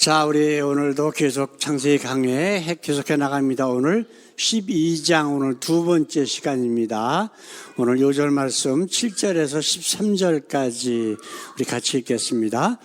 자, 우리 오늘도 계속 창세기 강의 계속해 나갑니다. 오늘 12장 오늘 두 번째 시간입니다. 오늘 요절 말씀 7절에서 13절까지 우리 같이 읽겠습니다.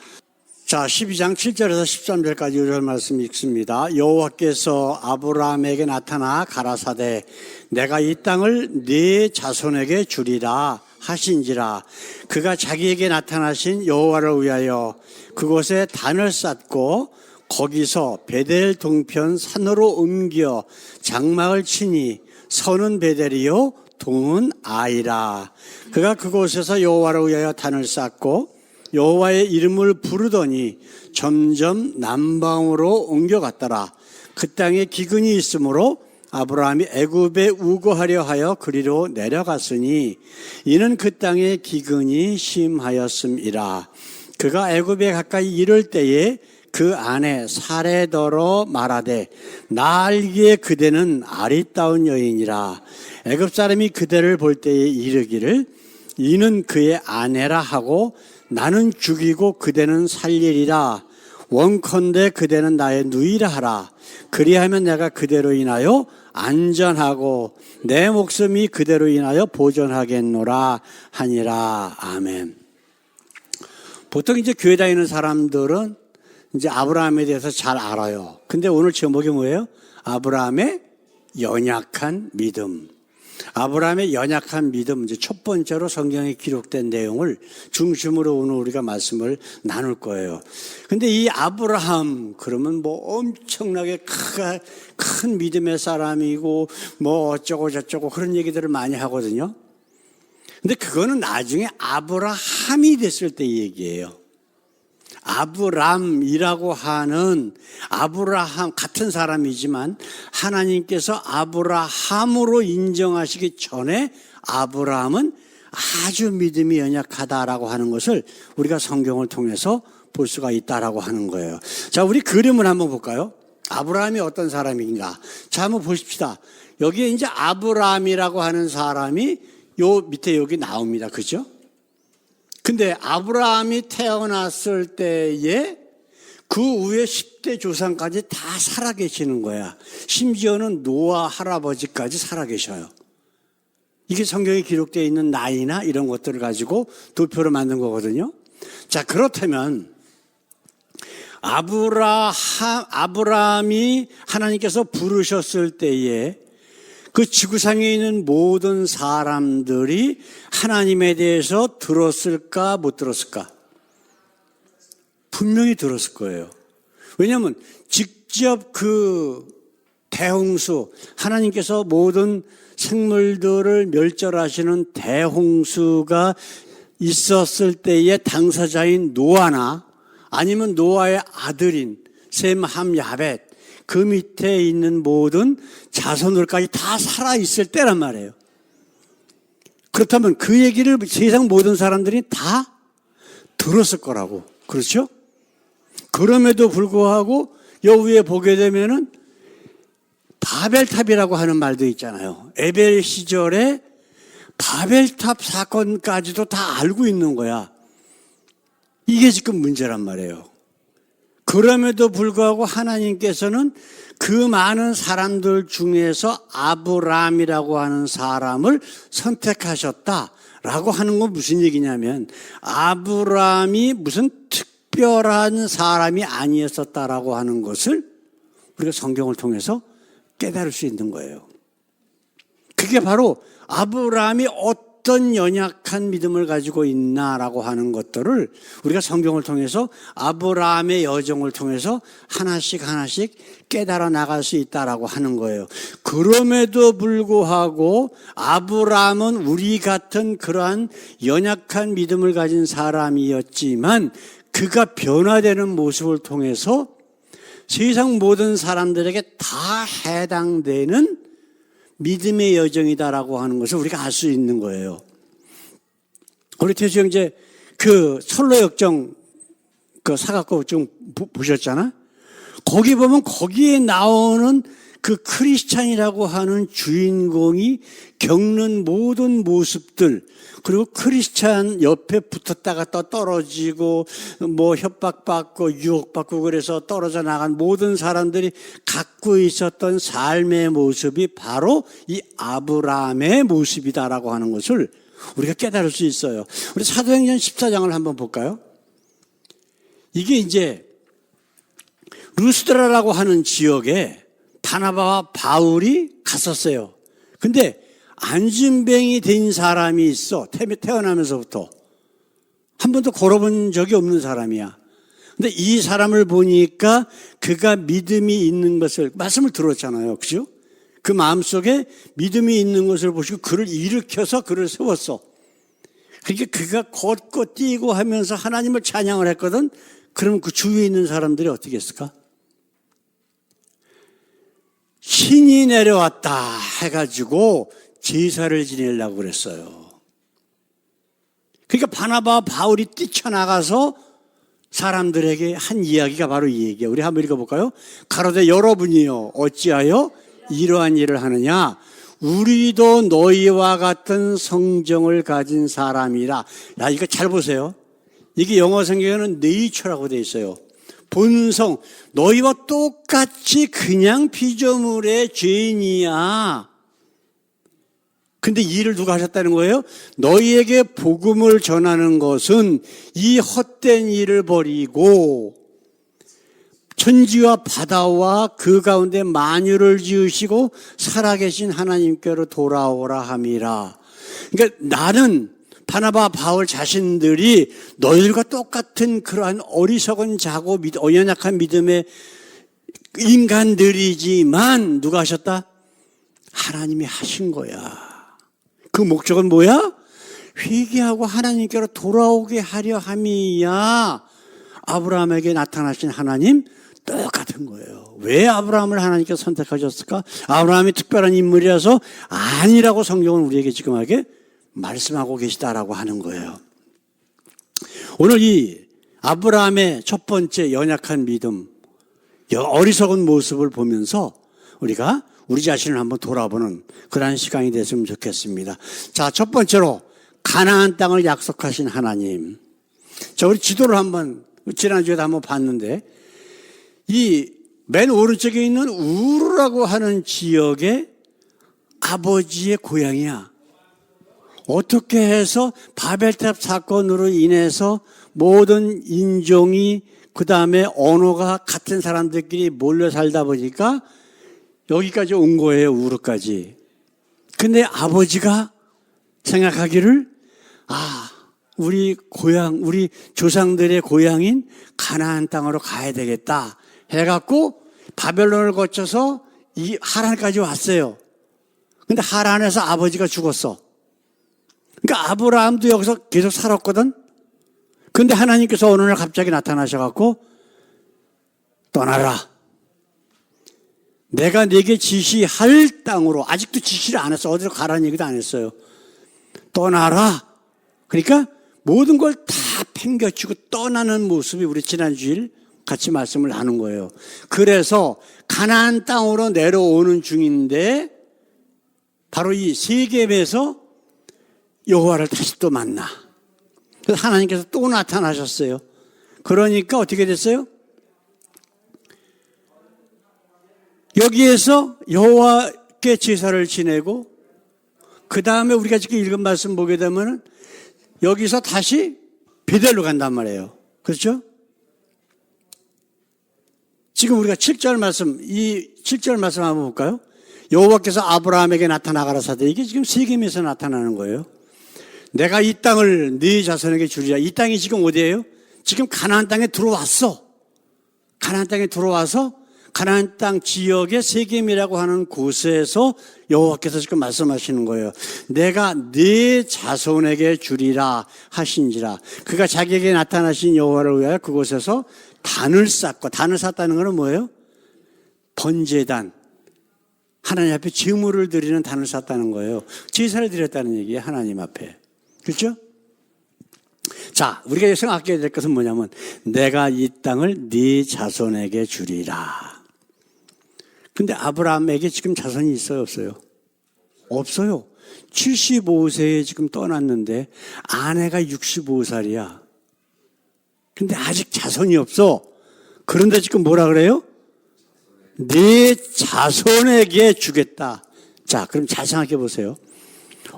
자, 12장 7절에서 13절까지 요절 말씀 읽습니다. 여호와께서 아브라함에게 나타나 가라사대 내가 이 땅을 네 자손에게 주리라 하신지라. 그가 자기에게 나타나신 여호와를 위하여 그곳에 단을 쌓고 거기서 베델 동편 산으로 옮겨 장막을 치니 서는 베델이요 동은 아이라. 그가 그곳에서 여호와를 위하여 단을 쌓고 여호와의 이름을 부르더니 점점 남방으로 옮겨갔더라. 그 땅에 기근이 있으므로 아브라함이 애굽에 우거하려 하여 그리로 내려갔으니 이는 그 땅에 기근이 심하였음이라. 그가 애굽에 가까이 이를 때에 그 안에 사레더러 말하되 나 알기에 그대는 아리따운 여인이라. 애굽 사람이 그대를 볼 때에 이르기를 이는 그의 아내라 하고 나는 죽이고 그대는 살리리라. 원컨대 그대는 나의 누이라 하라. 그리하면 내가 그대로 인하여 안전하고 내 목숨이 그대로 인하여 보존하겠노라 하니라. 아멘. 보통 이제 교회 다니는 사람들은 이제 아브라함에 대해서 잘 알아요. 근데 오늘 제목이 뭐예요? 아브라함의 연약한 믿음. 아브라함의 연약한 믿음, 이제 첫 번째로 성경에 기록된 내용을 중심으로 오늘 우리가 말씀을 나눌 거예요. 근데 이 아브라함, 그러면 뭐 엄청나게 큰 믿음의 사람이고 뭐 어쩌고 저쩌고 그런 얘기들을 많이 하거든요. 근데 그거는 나중에 아브라함이 됐을 때 얘기예요. 아브람이라고 하는 아브라함 같은 사람이지만 하나님께서 아브라함으로 인정하시기 전에 아브라함은 아주 믿음이 연약하다라고 하는 것을 우리가 성경을 통해서 볼 수가 있다라고 하는 거예요. 자, 우리 그림을 한번 볼까요? 아브라함이 어떤 사람인가? 자, 한번 보십시다. 여기에 이제 아브라함이라고 하는 사람이 요 밑에 여기 나옵니다. 그죠? 근데 아브라함이 태어났을 때에 그 후에 10대 조상까지 다 살아계시는 거야. 심지어는 노아 할아버지까지 살아계셔요. 이게 성경에 기록되어 있는 나이나 이런 것들을 가지고 도표로 만든 거거든요. 자, 그렇다면 아브라함이 하나님께서 부르셨을 때에 그 지구상에 있는 모든 사람들이 하나님에 대해서 들었을까 못 들었을까? 분명히 들었을 거예요. 왜냐하면 직접 그 대홍수, 하나님께서 모든 생물들을 멸절하시는 대홍수가 있었을 때의 당사자인 노아나 아니면 노아의 아들인 셈, 함, 야벳, 그 밑에 있는 모든 자손들까지 다 살아있을 때란 말이에요. 그렇다면 그 얘기를 세상 모든 사람들이 다 들었을 거라고. 그렇죠? 그럼에도 불구하고 여기에 보게 되면은 바벨탑이라고 하는 말도 있잖아요. 에벨 시절에 바벨탑 사건까지도 다 알고 있는 거야. 이게 지금 문제란 말이에요. 그럼에도 불구하고 하나님께서는 그 많은 사람들 중에서 아브라함이라고 하는 사람을 선택하셨다라고 하는 건 무슨 얘기냐면 아브라함이 무슨 특별한 사람이 아니었었다라고 하는 것을 우리가 성경을 통해서 깨달을 수 있는 거예요. 그게 바로 아브라함이 어떤 연약한 믿음을 가지고 있나라고 하는 것들을 우리가 성경을 통해서 아브라함의 여정을 통해서 하나씩 깨달아 나갈 수 있다라고 하는 거예요. 그럼에도 불구하고 아브라함은 우리 같은 그러한 연약한 믿음을 가진 사람이었지만 그가 변화되는 모습을 통해서 세상 모든 사람들에게 다 해당되는 믿음의 여정이다라고 하는 것을 우리가 알 수 있는 거예요. 우리 태수 형 이제 그 철로역정 그 사각고 좀 보셨잖아? 거기 보면 거기에 나오는 그 크리스찬이라고 하는 주인공이 겪는 모든 모습들, 그리고 크리스찬 옆에 붙었다가 또 떨어지고 뭐 협박받고 유혹받고 그래서 떨어져 나간 모든 사람들이 갖고 있었던 삶의 모습이 바로 이 아브라함의 모습이다라고 하는 것을 우리가 깨달을 수 있어요. 우리 사도행전 14장을 한번 볼까요? 이게 이제 루스드라라고 하는 지역에 바나바와 바울이 갔었어요. 근데 안진뱅이 된 사람이 있어. 태어나면서부터 한 번도 걸어본 적이 없는 사람이야. 근데 이 사람을 보니까 그가 믿음이 있는 것을, 말씀을 들었잖아요. 그죠? 그 마음속에 믿음이 있는 것을 보시고 그를 일으켜서 그를 세웠어. 그러니까 그가 걷고 뛰고 하면서 하나님을 찬양을 했거든. 그러면 그 주위에 있는 사람들이 어떻게 했을까? 신이 내려왔다 해가지고 제사를 지내려고 그랬어요. 그러니까 바나바와 바울이 뛰쳐나가서 사람들에게 한 이야기가 바로 이 얘기예요. 우리 한번 읽어볼까요? 가로되 여러분이요 어찌하여 이러한 일을 하느냐? 우리도 너희와 같은 성정을 가진 사람이라. 야, 이거 잘 보세요. 이게 영어 성경에는 네이처라고 되어 있어요. 본성, 너희와 똑같이 그냥 피조물의 죄인이야. 근데 이 일을 누가 하셨다는 거예요? 너희에게 복음을 전하는 것은 이 헛된 일을 버리고 천지와 바다와 그 가운데 만유를 지으시고 살아계신 하나님께로 돌아오라 함이라. 그러니까 나는 바나바 바울 자신들이 너희들과 똑같은 그러한 어리석은 자고 연약한 믿음의 인간들이지만 누가 하셨다? 하나님이 하신 거야. 그 목적은 뭐야? 회개하고 하나님께로 돌아오게 하려 함이야. 아브라함에게 나타나신 하나님 똑같은 거예요. 왜 아브라함을 하나님께서 선택하셨을까? 아브라함이 특별한 인물이라서 아니라고 성경은 우리에게 지금하게 말씀하고 계시다라고 하는 거예요. 오늘 이 아브라함의 첫 번째 연약한 믿음, 어리석은 모습을 보면서 우리가 우리 자신을 한번 돌아보는 그런 시간이 됐으면 좋겠습니다. 자, 첫 번째로 가나안 땅을 약속하신 하나님. 자, 우리 지도를 한번 지난주에도 한번 봤는데 이 맨 오른쪽에 있는 우르라고 하는 지역의 아버지의 고향이야. 어떻게 해서 바벨탑 사건으로 인해서 모든 인종이 그 다음에 언어가 같은 사람들끼리 몰려 살다 보니까 여기까지 온 거예요. 우르까지. 근데 아버지가 생각하기를 우리 고향, 우리 조상들의 고향인 가나안 땅으로 가야 되겠다 해갖고 바벨론을 거쳐서 이 하란까지 왔어요. 근데 하란에서 아버지가 죽었어. 그러니까 아브라함도 여기서 계속 살았거든. 근데 하나님께서 어느 날 갑자기 나타나셔갖고 떠나라. 내가 네게 지시할 땅으로, 아직도 지시를 안 했어. 어디로 가라는 얘기도 안 했어요. 떠나라. 그러니까 모든 걸 다 팽겨치고 떠나는 모습이 우리 지난주일 같이 말씀을 나눈 거예요. 그래서 가나안 땅으로 내려오는 중인데 바로 이 세겜에서 여호와를 다시 또 만나. 그래서 하나님께서 또 나타나셨어요. 그러니까 어떻게 됐어요? 여기에서 여호와께 제사를 지내고 그 다음에 우리가 지금 읽은 말씀 보게 되면 여기서 다시 베델로 간단 말이에요. 그렇죠? 지금 우리가 7절 말씀, 이 7절 말씀 한번 볼까요? 여호와께서 아브라함에게 나타나가라사대. 이게 지금 세겜에서 나타나는 거예요. 내가 이 땅을 네 자손에게 주리라. 이 땅이 지금 어디예요? 지금 가나안 땅에 들어왔어. 가나안 땅에 들어와서 가나안 땅 지역의 세겜이라고 하는 곳에서 여호와께서 지금 말씀하시는 거예요. 내가 네 자손에게 주리라 하신지라. 그가 자기에게 나타나신 여호와를 위하여 그곳에서 단을 쌓고, 단을 쌓다는 것은 뭐예요? 번제단. 하나님 앞에 제물을 드리는 단을 쌓다는 거예요. 제사를 드렸다는 얘기예요. 하나님 앞에. 그렇죠? 자, 우리가 생각해야 될 것은 뭐냐면 내가 이 땅을 네 자손에게 주리라. 근데 아브라함에게 지금 자손이 있어요, 없어요? 없어요. 75세에 지금 떠났는데 아내가 65살이야. 근데 아직 자손이 없어. 그런데 지금 뭐라 그래요? 네 자손에게 주겠다. 자, 그럼 잘 생각해 보세요.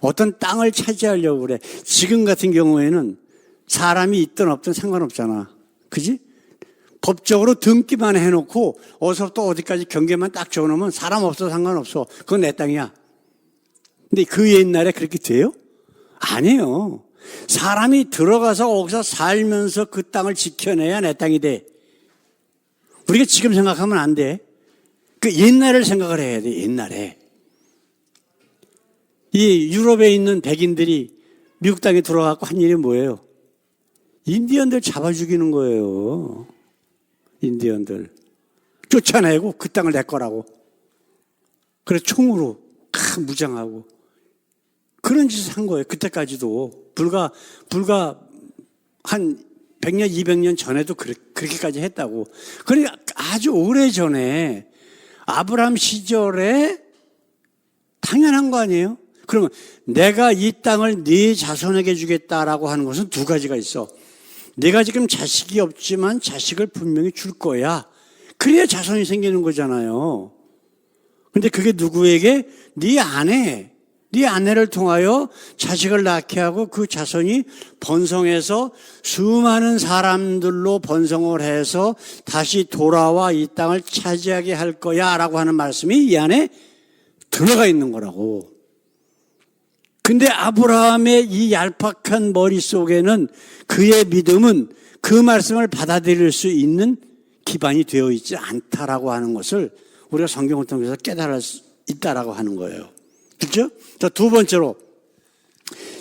어떤 땅을 차지하려고 그래. 지금 같은 경우에는 사람이 있든 없든 상관없잖아. 그지? 법적으로 등기만 해놓고 어디서부터 어디까지 경계만 딱 적어놓으면 사람 없어도 상관없어. 그건 내 땅이야. 근데 그 옛날에 그렇게 돼요? 아니에요. 사람이 들어가서 거기서 살면서 그 땅을 지켜내야 내 땅이 돼. 우리가 지금 생각하면 안 돼. 그 옛날을 생각을 해야 돼, 옛날에. 이 유럽에 있는 백인들이 미국 땅에 들어가고 한 일이 뭐예요? 인디언들 잡아 죽이는 거예요. 인디언들. 쫓아내고 그 땅을 내 거라고. 그래서 총으로 무장하고. 그런 짓을 한 거예요. 그때까지도. 불과 한 100년, 200년 전에도 그렇게까지 했다고. 그러니까 아주 오래 전에 아브라함 시절에 당연한 거 아니에요? 그러면 내가 이 땅을 네 자손에게 주겠다라고 하는 것은 두 가지가 있어. 내가 지금 자식이 없지만 자식을 분명히 줄 거야. 그래야 자손이 생기는 거잖아요. 근데 그게 누구에게? 네 아내를 통하여 자식을 낳게 하고 그 자손이 번성해서 수많은 사람들로 번성을 해서 다시 돌아와 이 땅을 차지하게 할 거야 라고 하는 말씀이 이 안에 들어가 있는 거라고. 근데 아브라함의 이 얄팍한 머릿속에는 그의 믿음은 그 말씀을 받아들일 수 있는 기반이 되어 있지 않다라고 하는 것을 우리가 성경을 통해서 깨달을 수 있다라고 하는 거예요. 그렇죠? 자, 두 번째로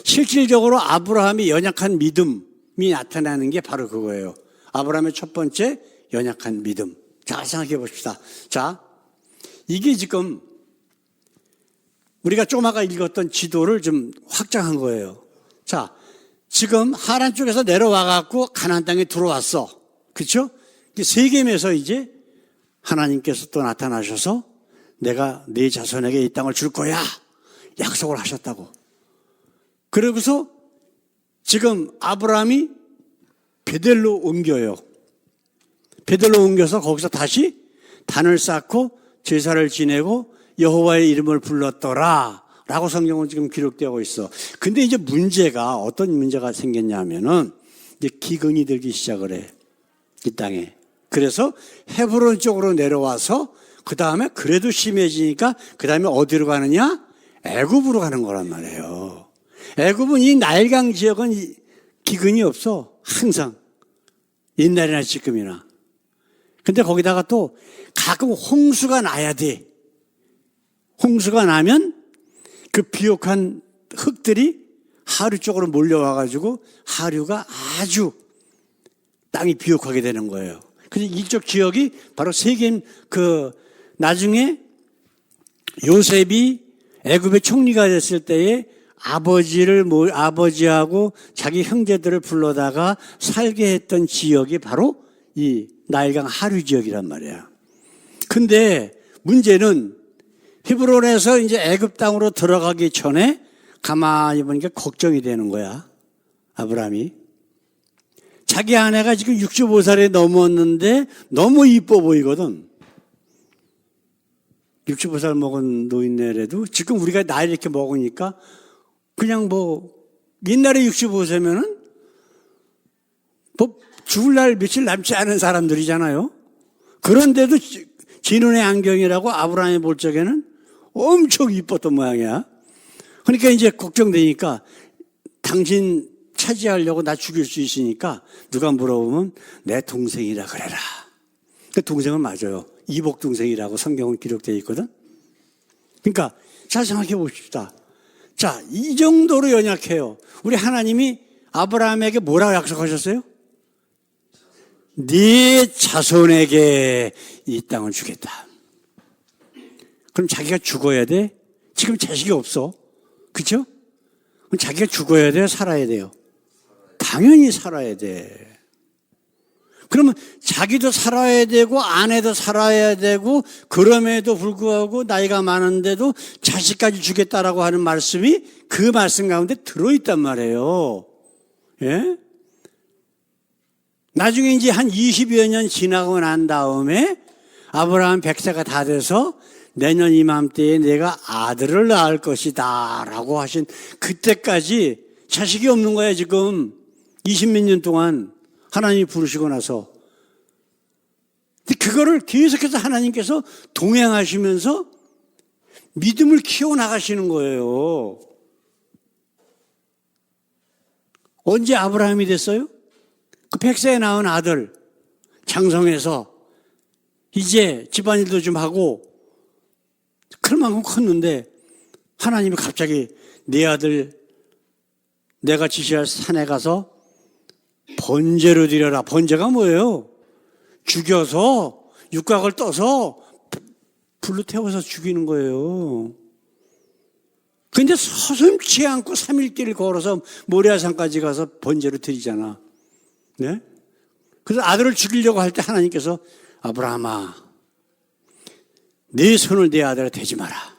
실질적으로 아브라함이 연약한 믿음이 나타나는 게 바로 그거예요. 아브라함의 첫 번째 연약한 믿음. 자, 생각해 봅시다. 자, 이게 지금 우리가 좀 아까 읽었던 지도를 좀 확장한 거예요. 자, 지금 하란 쪽에서 내려와 갖고 가나안 땅에 들어왔어. 그렇죠? 세겜에서 이제 하나님께서 또 나타나셔서 내가 네 자손에게 이 땅을 줄 거야. 약속을 하셨다고. 그러고서 지금 아브라함이 베델로 옮겨요. 베델로 옮겨서 거기서 다시 단을 쌓고 제사를 지내고 여호와의 이름을 불렀더라 라고 성경은 지금 기록되고 있어. 근데 이제 문제가 어떤 문제가 생겼냐면은 이제 기근이 들기 시작을 해. 이 땅에. 그래서 헤브론 쪽으로 내려와서 그 다음에 그래도 심해지니까 그 다음에 어디로 가느냐? 애굽으로 가는 거란 말이에요. 애굽은 이 나일강 지역은 기근이 없어. 항상. 옛날이나 지금이나. 근데 거기다가 또 가끔 홍수가 나야 돼. 홍수가 나면 그 비옥한 흙들이 하류 쪽으로 몰려와가지고 하류가 아주 땅이 비옥하게 되는 거예요. 그래서 이쪽 지역이 바로 세겜 나중에 요셉이 애굽의 총리가 됐을 때에 아버지하고 자기 형제들을 불러다가 살게 했던 지역이 바로 이 나일강 하류 지역이란 말이야. 근데 문제는 히브론에서 이제 애굽 땅으로 들어가기 전에 가만히 보니까 걱정이 되는 거야. 아브라함이. 자기 아내가 지금 65살에 넘었는데 너무 이뻐 보이거든. 65살 먹은 노인네라도 지금 우리가 나이 이렇게 먹으니까 그냥 옛날에 65세면은 죽을 날 며칠 남지 않은 사람들이잖아요. 그런데도 진운의 안경이라고 아브라함이 볼 적에는 엄청 이뻤던 모양이야. 그러니까 이제 걱정되니까 당신 차지하려고 나 죽일 수 있으니까 누가 물어보면 내 동생이라 그래라. 그 동생은 맞아요. 이복 동생이라고 성경은 기록되어 있거든. 그러니까 잘 생각해 봅시다. 자, 이 정도로 연약해요. 우리 하나님이 아브라함에게 뭐라고 약속하셨어요? 네 자손에게 이 땅을 주겠다. 그럼 자기가 죽어야 돼? 지금 자식이 없어. 그렇죠? 그럼 자기가 죽어야 돼요? 살아야 돼요? 당연히 살아야 돼. 그러면 자기도 살아야 되고 아내도 살아야 되고 그럼에도 불구하고 나이가 많은데도 자식까지 주겠다라고 하는 말씀이 그 말씀 가운데 들어있단 말이에요. 예? 나중에 이제 한 20여 년 지나고 난 다음에 아브라함 100세가 다 돼서 내년 이맘때에 내가 아들을 낳을 것이다 라고 하신 그때까지 자식이 없는 거야 지금 20몇 년 동안 하나님이 부르시고 나서. 근데 그거를 계속해서 하나님께서 동행하시면서 믿음을 키워나가시는 거예요. 언제 아브라함이 됐어요? 그 100세에 낳은 아들 장성해서 이제 집안일도 좀 하고 그럴 만큼 컸는데 하나님이 갑자기 네 아들 내가 지시할 산에 가서 번제로 드려라. 번제가 뭐예요? 죽여서 육각을 떠서 불로 태워서 죽이는 거예요. 근데 서슴지 않고 3일길 걸어서 모리아산까지 가서 번제로 드리잖아. 네? 그래서 아들을 죽이려고 할 때 하나님께서 아브라함아, 네 손을 내 아들에 대지 마라.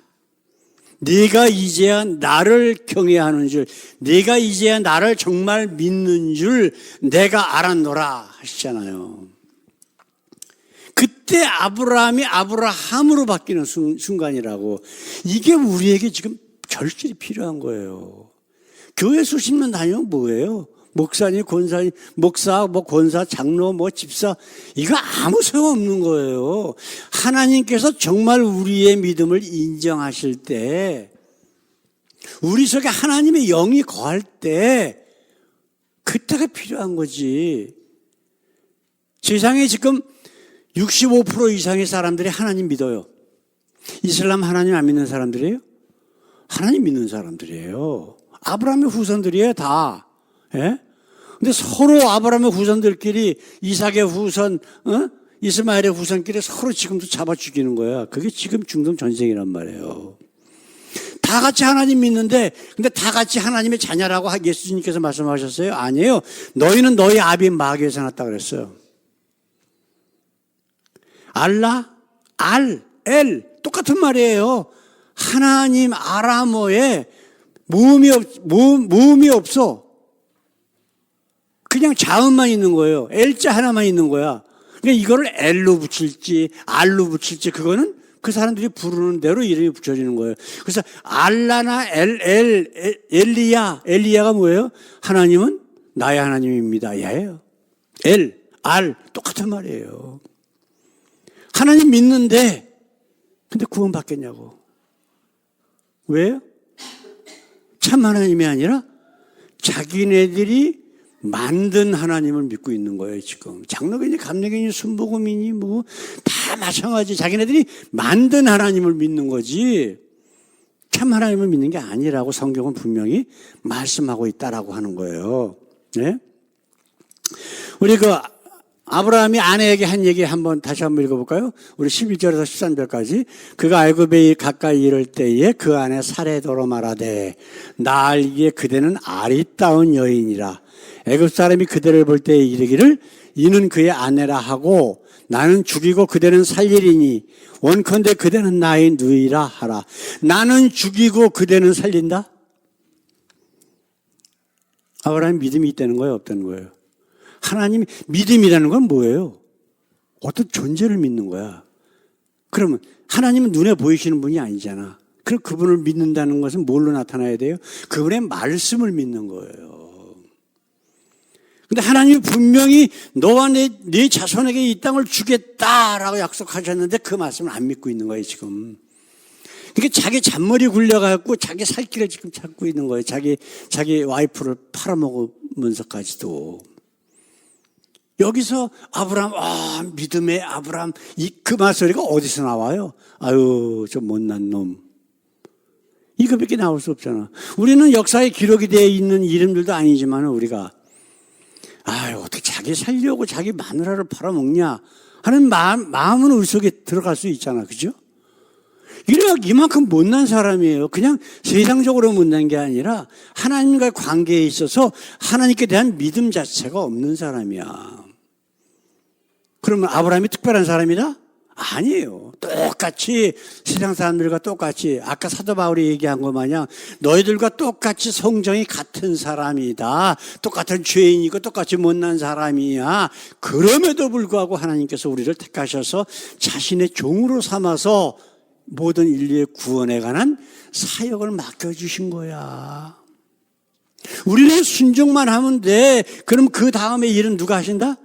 네가 이제야 나를 경외하는 줄, 네가 이제야 나를 정말 믿는 줄 내가 알았노라 하시잖아요. 그때 아브라함이 아브라함으로 바뀌는 순간이라고. 이게 우리에게 지금 절실히 필요한 거예요. 교회 수십 년 다니면 뭐예요? 목사님, 권사님, 목사, 권사, 장로, 집사, 이거 아무 소용없는 거예요. 하나님께서 정말 우리의 믿음을 인정하실 때, 우리 속에 하나님의 영이 거할 때, 그때가 필요한 거지. 세상에 지금 65% 이상의 사람들이 하나님 믿어요. 이슬람 하나님 안 믿는 사람들이에요? 하나님 믿는 사람들이에요. 아브라함의 후손들이에요, 다. 예? 근데 서로 아브라함의 후손들끼리 이삭의 후손, 이스마엘의 후손끼리 서로 지금도 잡아 죽이는 거야. 그게 지금 중동 전쟁이란 말이에요. 다 같이 하나님 믿는데, 근데 다 같이 하나님의 자녀라고 예수님께서 말씀하셨어요? 아니에요. 너희는 너희 아비 마귀에서 났다 그랬어요. 알라, 엘, 똑같은 말이에요. 하나님 아람어에 모음이 없어. 그냥 자음만 있는 거예요. L자 하나만 있는 거야. 그러니까 이거를 L로 붙일지 R로 붙일지 그거는 그 사람들이 부르는 대로 이름이 붙여지는 거예요. 그래서 알라나 엘리야가 뭐예요? 하나님은 나의 하나님입니다. 야예요. R 똑같은 말이에요. 하나님 믿는데 근데 구원 받겠냐고. 왜요? 참 하나님이 아니라 자기네들이 만든 하나님을 믿고 있는 거예요, 지금. 장로교니, 감리교니, 순복음이니, 다 마찬가지. 자기네들이 만든 하나님을 믿는 거지, 참 하나님을 믿는 게 아니라고 성경은 분명히 말씀하고 있다라고 하는 거예요. 네? 우리 아브라함이 아내에게 한 얘기 다시 한번 읽어볼까요? 우리 11절에서 13절까지. 그가 애굽에 가까이 이를 때에 그 아내 사레도로 말하되 나 알기에 그대는 아리따운 여인이라. 애굽 사람이 그대를 볼 때에 이르기를 이는 그의 아내라 하고 나는 죽이고 그대는 살리리니 원컨대 그대는 나의 누이라 하라. 나는 죽이고 그대는 살린다? 아브라함이 믿음이 있다는 거예요, 없다는 거예요? 하나님 믿음이라는 건 뭐예요? 어떤 존재를 믿는 거야. 그러면 하나님은 눈에 보이시는 분이 아니잖아. 그럼 그분을 믿는다는 것은 뭘로 나타나야 돼요? 그분의 말씀을 믿는 거예요. 근데 하나님이 분명히 너와 네 자손에게 이 땅을 주겠다라고 약속하셨는데 그 말씀을 안 믿고 있는 거예요, 지금. 그러니까 자기 잔머리 굴려갖고 자기 살 길을 지금 찾고 있는 거예요. 자기 와이프를 팔아먹으면서까지도. 여기서 아브라함, 믿음의 아브라함, 그 말소리가 어디서 나와요? 아유, 저 못난 놈. 이거밖에 나올 수 없잖아. 우리는 역사에 기록이 되어 있는 이름들도 아니지만 우리가 아유, 어떻게 자기 살려고 자기 마누라를 팔아먹냐 하는 마음은 우리 속에 들어갈 수 있잖아. 그죠? 이만큼 못난 사람이에요. 그냥 세상적으로 못난 게 아니라 하나님과의 관계에 있어서 하나님께 대한 믿음 자체가 없는 사람이야. 그러면 아브라함이 특별한 사람이다? 아니에요. 똑같이 세상 사람들과 똑같이 아까 사도 바울이 얘기한 것 마냥 너희들과 똑같이 성정이 같은 사람이다. 똑같은 죄인이고 똑같이 못난 사람이야. 그럼에도 불구하고 하나님께서 우리를 택하셔서 자신의 종으로 삼아서 모든 인류의 구원에 관한 사역을 맡겨주신 거야. 우리는 순종만 하면 돼. 그럼 그 다음에 일은 누가 하신다?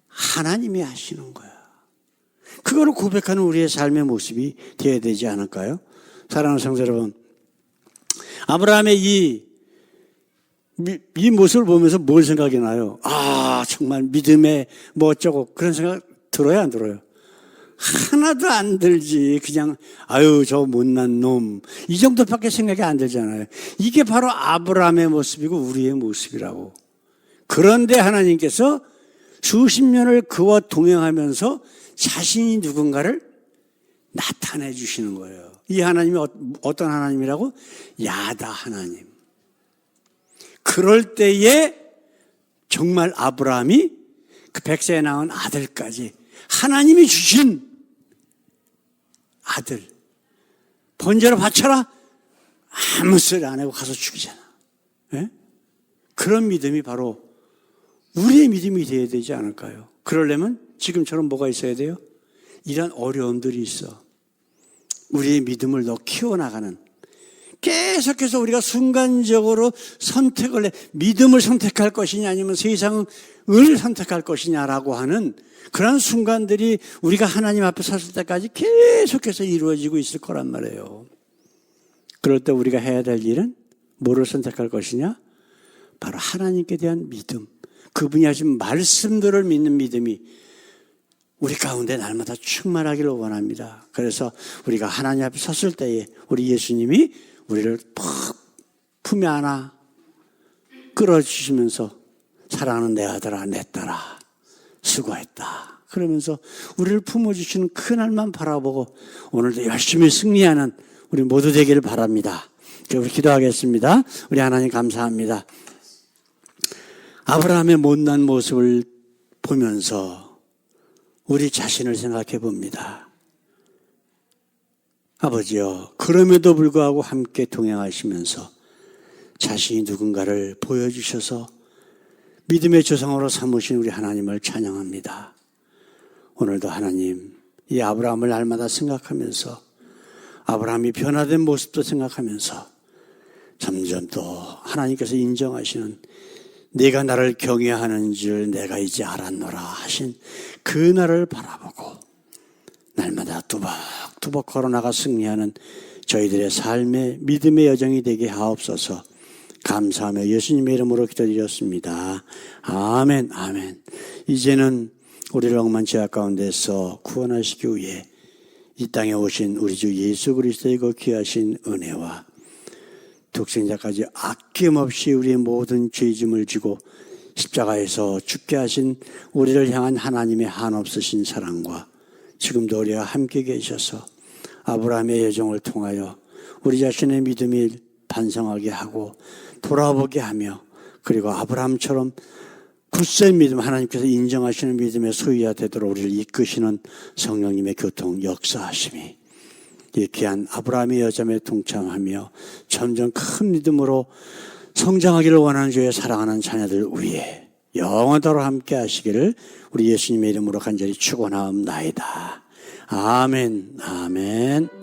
하나님이 하시는 거야. 그거를 고백하는 우리의 삶의 모습이 되어야 되지 않을까요? 사랑하는 성도 여러분, 아브라함의 이 모습을 보면서 뭘 생각이 나요? 아, 정말 믿음에 뭐 어쩌고 그런 생각 들어요, 안 들어요? 하나도 안 들지. 그냥 아유 저 못난 놈 이 정도밖에 생각이 안 들잖아요. 이게 바로 아브라함의 모습이고 우리의 모습이라고. 그런데 하나님께서 수십 년을 그와 동행하면서 자신이 누군가를 나타내 주시는 거예요. 이 하나님이 어떤 하나님이라고? 야다 하나님. 그럴 때에 정말 아브라함이 그 백세에 낳은 아들까지 하나님이 주신 아들 번제로 바쳐라? 아무 소리 안 하고 가서 죽이잖아. 예? 그런 믿음이 바로 우리의 믿음이 되어야 되지 않을까요? 그러려면 지금처럼 뭐가 있어야 돼요? 이런 어려움들이 있어. 우리의 믿음을 더 키워나가는, 계속해서 우리가 순간적으로 선택을 해, 믿음을 선택할 것이냐 아니면 세상을 선택할 것이냐라고 하는 그런 순간들이 우리가 하나님 앞에 섰을 때까지 계속해서 이루어지고 있을 거란 말이에요. 그럴 때 우리가 해야 될 일은 뭐를 선택할 것이냐? 바로 하나님께 대한 믿음, 그분이 하신 말씀들을 믿는 믿음이 우리 가운데 날마다 충만하기를 원합니다. 그래서 우리가 하나님 앞에 섰을 때에 우리 예수님이 우리를 푹 품에 안아 끌어주시면서 사랑하는 내 아들아 내 딸아 수고했다 그러면서 우리를 품어주시는 그날만 바라보고 오늘도 열심히 승리하는 우리 모두 되기를 바랍니다. 우리 기도하겠습니다. 우리 하나님 감사합니다. 아브라함의 못난 모습을 보면서 우리 자신을 생각해 봅니다. 아버지여, 그럼에도 불구하고 함께 동행하시면서 자신이 누군가를 보여주셔서 믿음의 조상으로 삼으신 우리 하나님을 찬양합니다. 오늘도 하나님, 이 아브라함을 날마다 생각하면서 아브라함이 변화된 모습도 생각하면서 점점 또 하나님께서 인정하시는 네가 나를 경외하는 줄 내가 이제 알았노라 하신 그 날을 바라보고 날마다 뚜벅뚜벅 걸어나가 승리하는 저희들의 삶의 믿음의 여정이 되게 하옵소서. 감사하며 예수님의 이름으로 기도드렸습니다. 아멘, 아멘. 이제는 우리를 억만 죄악 가운데서 구원하시기 위해 이 땅에 오신 우리 주 예수 그리스도의 그 귀하신 은혜와 독생자까지 아낌없이 우리의 모든 죄짐을 지고 십자가에서 죽게 하신 우리를 향한 하나님의 한없으신 사랑과 지금도 우리와 함께 계셔서 아브라함의 여정을 통하여 우리 자신의 믿음이 반성하게 하고 돌아보게 하며 그리고 아브라함처럼 굳센 믿음, 하나님께서 인정하시는 믿음의 소유자 되도록 우리를 이끄시는 성령님의 교통 역사하심이 이 귀한 아브라함의 여정에 동참하며 점점 큰 믿음으로 성장하기를 원하는 주의 사랑하는 자녀들 위해 영원토록 함께 하시기를 우리 예수님의 이름으로 간절히 축원하옵나이다. 아멘, 아멘.